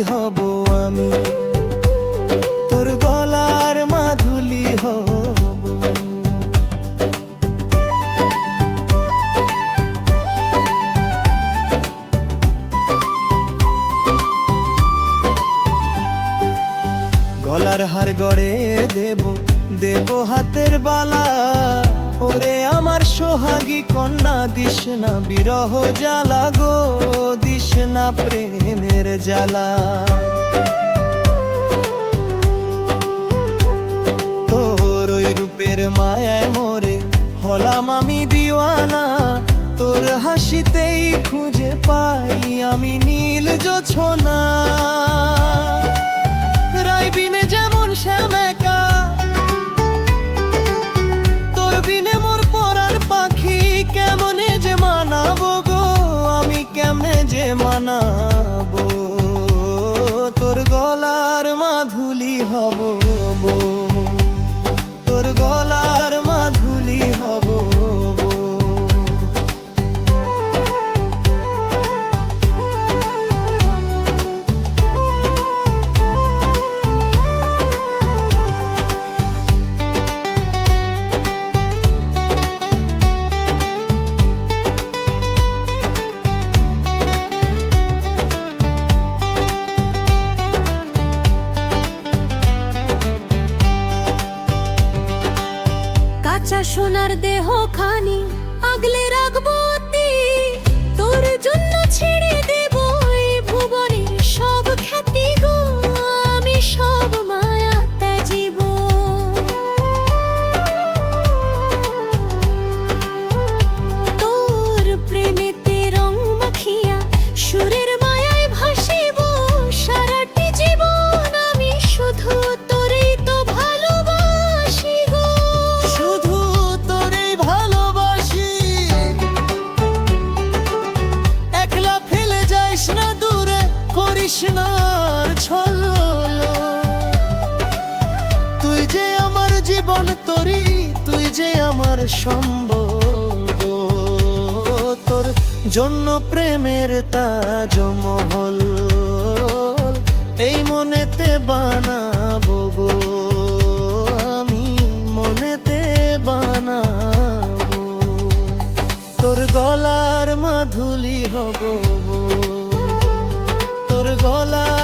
হব আমি, তোর গলার মাধুলি হব। গলার হার গড়ে দেব, দেব হাতের বালা, ওরে আমার সোহাগী কন্যা, দিস না বিরহ জ্বালা গো, দিস না প্রেমের জ্বালা। তোর ওই রূপের মায়ায় মোরে হলাম আমি দিওয়ানা, তোর হাসিতেই খুঁজে পাই আমি নীল জোছনা। রাই বিনে যেমন শ্যাম একা, তোর বিনে মোর পরার পাখি, কেমনে যে মানাবো গো আমি, কেমনে যে মানাবো। তোর গলার মাধুলি হব, তোর গলার মাধুলি হব। কাঁচা সোনার দেহ খানি আগলে রাখবো অতি, তোর জন্য ছেড়ে দেব এই ভুবনের সব খ্যাতি গো, আমি সব মায়া ত্যাজিব। তোর প্রেমেতে রং মাখিয়া সুরের মায়ায় ভাসিব, সারাটি জীবন আমি শুধু তোরেই তো ভালোবাসি গো, শুধু তোরেই ভালোবাসি। একলা ফেলে যাইস না দূরে, করিস না আর ছলনা। তুই যে আমার জীবন তরি, তুই যে আমার সম্বল, তোর জন্য প্রেমের তাজমহল এই মনেতে বানাবো গো আমি, মনেতে বানাবো। তোর গলার মাধুলি হব, তোর গলার